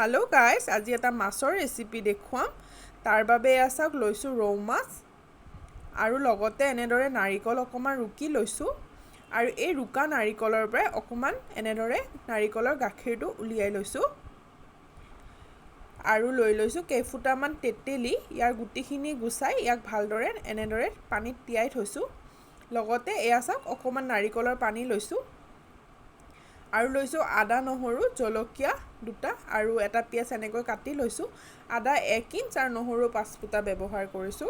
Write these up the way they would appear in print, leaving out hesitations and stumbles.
Hello guys, আজি এটা মাছৰ ৰেচিপি দেখুৱাম। তাৰ বাবে আছক লৈছো ৰৌ মাছ আৰু লগতে এনেদৰে নাৰিকল অকমান ৰুকি লৈছো আৰু এই ৰুকা নাৰিকলৰ পৰা অকমান এনেদৰে নাৰিকলৰ গাখীৰটো উলিয়াই লৈছো আৰু লৈ লৈছো কেইফুটামান তেতেলী ইয়াৰ গুটিখিনি গুছাই ইয়াক ভালদৰে এনেদৰে পানীত তিয়াই থৈছো লগতে এয়া চাওক অকমান নাৰিকলৰ পানী লৈছো আৰু লৈছো আদা নহৰু জলকীয়া দুটা আৰু এটা পিয়াজ এনেকৈ কাটি লৈছো আদা 1 ইঞ্চ আৰু নহৰু 5 ফুটা ব্যৱহাৰ কৰিছো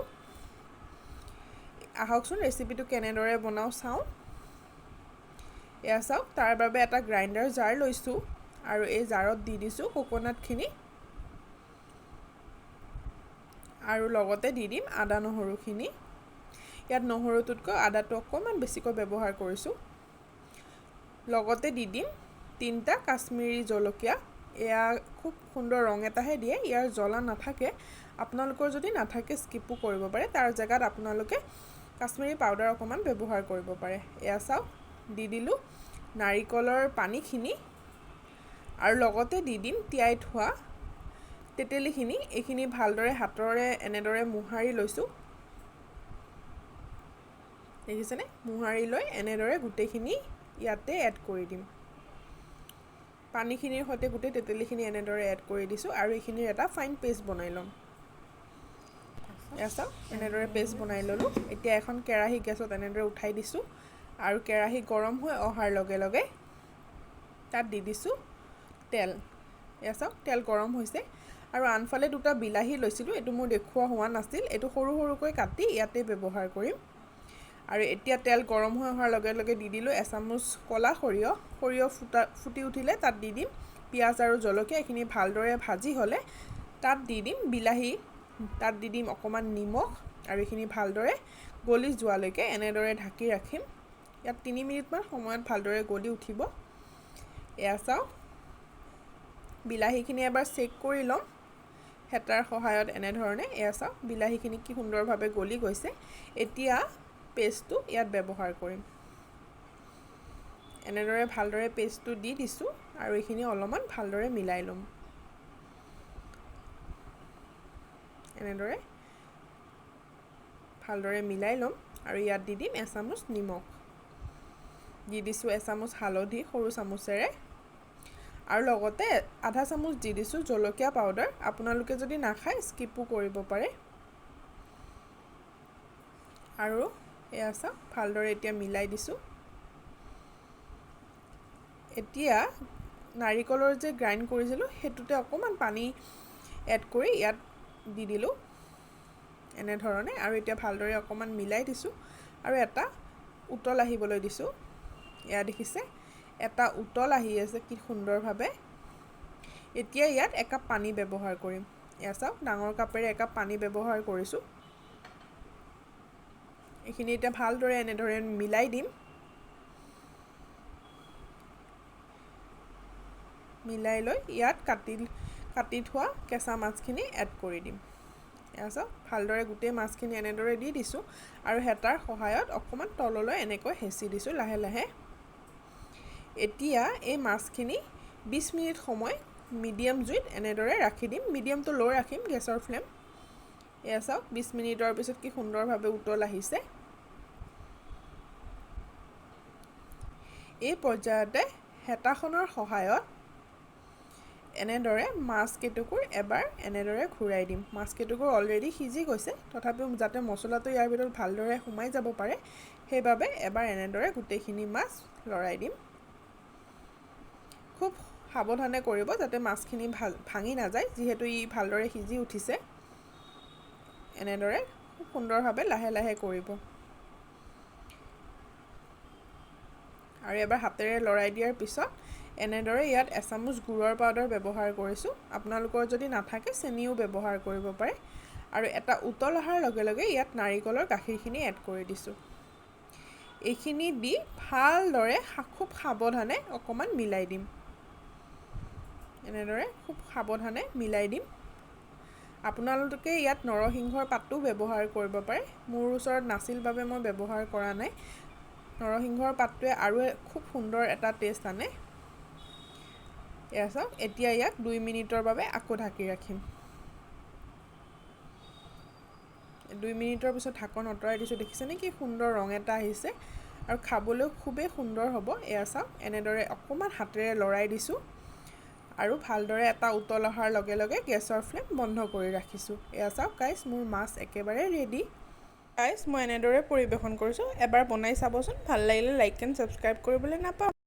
আহকচোন ৰেচিপিটো কেনেদৰে বনাও চাও এয়া চাওক তাৰ বাবে এটা গ্ৰাইণ্ডাৰ জাৰ লৈছো আৰু এই জাৰত দি দিছো কোকোনাটখিনি আৰু লগতে দি দিম আদা নহৰুখিনি ইয়াত নহৰুটোতকৈ আদাটো অকমান বেছিকৈ ব্যৱহাৰ কৰিছো লগতে দি দিম 3টা কাশ্মীৰী জলকীয়া এয়া খুব সুন্দৰ ৰং এটাহে দিয়ে ইয়াৰ জ্বলা নাথাকে আপোনালোকৰ যদি নাথাকে স্কিপও কৰিব পাৰে তাৰ জায়গাত আপোনালোকে কাশ্মীৰী পাউডাৰ অকমান ব্যৱহাৰ কৰিব পাৰে এয়া চাও দি দিলু নাৰিকলৰ পানীখিনি আৰু লগতে দি দিম তিয়াই থোৱা তেতেলীখিনি এইখিনি ভালদৰে হাতৰে এনেদৰে মুহাৰি লৈছো দেখিছেনে মুহাৰি লৈ এনেদৰে গুটেখিনি ইয়াতে এড কৰি দিম পানীখিনিৰ সৈতে গুটে তেতেলীখিনি এনেদৰে এড কৰি দিছো আৰু এইখিনিৰ এটা ফাইন পেষ্ট বনাই লম এছা এনেদৰে পেষ্ট বনাই ললো এতিয়া এখন কেৰাহী গেছত এনেদৰে উঠাই দিছো আৰু কেৰাহী গৰম হৈ অহাৰ লগে লগে তাত দি দিছো তেল এছা তেল গৰম হৈছে আৰু আনফালে দুটা বিলাহী লৈছিলো এটো মোৰ দেখুৱা হোৱা নাছিল এটো সৰু সৰুকৈ কাটি ইয়াতে ব্যৱহাৰ কৰিম আৰু এতিয়া তেল গৰম হৈ অহাৰ লগে লগে দি দিলো এচামুচ কলা সৰিয়হ ফুটি উঠিলে তাত দি দিম পিয়াজ আৰু জলকীয়া এখিনি ভালদৰে ভাজি হলে তাত দি দিম বিলাহী তাত দি দিম অকমান নিমখ আৰু এখিনি ভালদৰে গলি যোৱালৈকে এনেদৰে ঢাকি ৰাখিম ইয়াত 3 মিনিট মান সময়ত ভালদৰে গলি উঠিব এয়া চাও বিলাহীখিনি এবাৰ চেক কৰি লম হেতাৰ সহায়ত এনে ধৰণে এয়া চাও বিলাহীখিনি কি সুন্দৰভাৱে গলি গৈছে এতিয়া পেষ্টটো ইয়াত ব্যৱহাৰ কৰিম এনেদৰে ভালদৰে পেষ্টটো দি দিছো আৰু এইখিনি অলপমান ভালদৰে মিলাই লম এনেদৰে ভালদৰে মিলাই লম আৰু ইয়াত দি দিম এচামুচ নিমখ দি দিছো এচামুচ হালধি সৰু চামুচেৰে আৰু লগতে আধা চামুচ দি দিছো জলকীয়া পাউডাৰ আপোনালোকে যদি নাখায় স্কিপও কৰিব পাৰে আৰু এয়া চাওক ভালদৰে এতিয়া মিলাই দিছো এতিয়া নাৰিকলৰ যে গ্ৰাইণ্ড কৰিছিলো হেতুতে অকমান পানী এড কৰি ইয়াত দি দিলো এনে ধৰণে আৰু এতিয়া ভালদৰে অকমান মিলাই দিছো আৰু এটা উতল আহিবলৈ দিছো এয়া দেখিছে এটা উতল আহি আছে কি সুন্দৰভাৱে এতিয়া ইয়াত এক কাপ পানী ব্যৱহাৰ কৰিম এয়া চাওক ডাঙৰ কাপেৰে এক কাপ পানী ব্যৱহাৰ কৰিছো এইখিনি এতিয়া ভালদৰে এনে ধৰণে মিলাই দিম মিলাই লৈ ইয়াত কাটি থোৱা কেঁচা মাছখিনি এড কৰি দিম এয়া ভালদৰে গুটে মাছখিনি এনেদৰে দি দিছো আৰু হেতাৰ সহায়ত অকমান তললৈ এনেকৈ হেচি দিছো লাহে লাহে এতিয়া এই মাছখিনি 20 মিনিট সময় মিডিয়াম জুইত এনেদৰে ৰাখি দিম মিডিয়াম টু লো ৰাখিম গেছৰ ফ্লেম এয়া চাওক 20 মিনিটৰ পিছত কি সুন্দৰভাৱে উতল আহিছে এই পৰ্যায়তে হেতাখনৰ সহায়ত এনেদৰে মাছ কেটুকুৰ এবাৰ এনেদৰে ঘুৰাই দিম মাছ কেটুকুৰ অলৰেডি সিজি গৈছে তথাপিও যাতে মছলাটো ইয়াৰ ভিতৰত ভালদৰে সোমাই যাব পাৰে সেইবাবে এবাৰ এনেদৰে গুটেখিনি মাছ লৰাই দিম খুব সাৱধানে কৰিব যাতে মাছখিনি ভাঙি না যায় যিহেতু ই ভালদৰে সিজি উঠিছে এনেদৰে খুব সুন্দৰভাৱে লাহে লাহে কৰিব আৰু এবাৰ হাতেৰে লৰাই দিয়াৰ পিছত এনেদৰে ইয়াত এচামুচ গুড়ৰ পাউডাৰ ব্যৱহাৰ কৰিছো আপোনালোকৰ যদি নাথাকে চেনিও ব্যৱহাৰ কৰিব পাৰে আৰু এটা উতল অহাৰ লগে লগে ইয়াত নাৰিকলৰ গাখীৰখিনি এড কৰি দিছো এইখিনি দি ভালদৰে খুব সাৱধানে অকমান মিলাই দিম এনেদৰে খুব সাৱধানে মিলাই দিম আপোনালোকে ইয়াত নৰসিংহৰ পাতটো ব্যৱহাৰ কৰিব পাৰে মোৰ ওচৰত নাছিল বাবে মই ব্যৱহাৰ কৰা নাই নৰসিংহৰ পাতটোৱে আৰু খুব সুন্দৰ এটা টেষ্ট আনে এয়া চাওক এতিয়া ইয়াক 2 মিনিটৰ বাবে আকৌ ঢাকি ৰাখিম 2 মিনিটৰ পিছত ঢাকন আঁতৰাই দিছোঁ দেখিছেনে কি সুন্দৰ ৰং এটা আহিছে আৰু খাবলৈ খুবেই সুন্দৰ হ'ব এয়া চাওক এনেদৰে অকণমান হাতেৰে লৰাই দিছোঁ আৰু ভালদৰে এটা উতল অহাৰ লগে লগে গেছৰ ফ্লেম বন্ধ কৰি ৰাখিছোঁ এয়া চাওক গাইছ মোৰ মাছ একেবাৰে ৰেডি গাইছ মই এনেদৰে পৰিৱেশন কৰিছোঁ এবাৰ বনাই চাবচোন ভাল লাগিলে লাইক এণ্ড ছাবস্ক্ৰাইব কৰিবলৈ নাপাহৰিব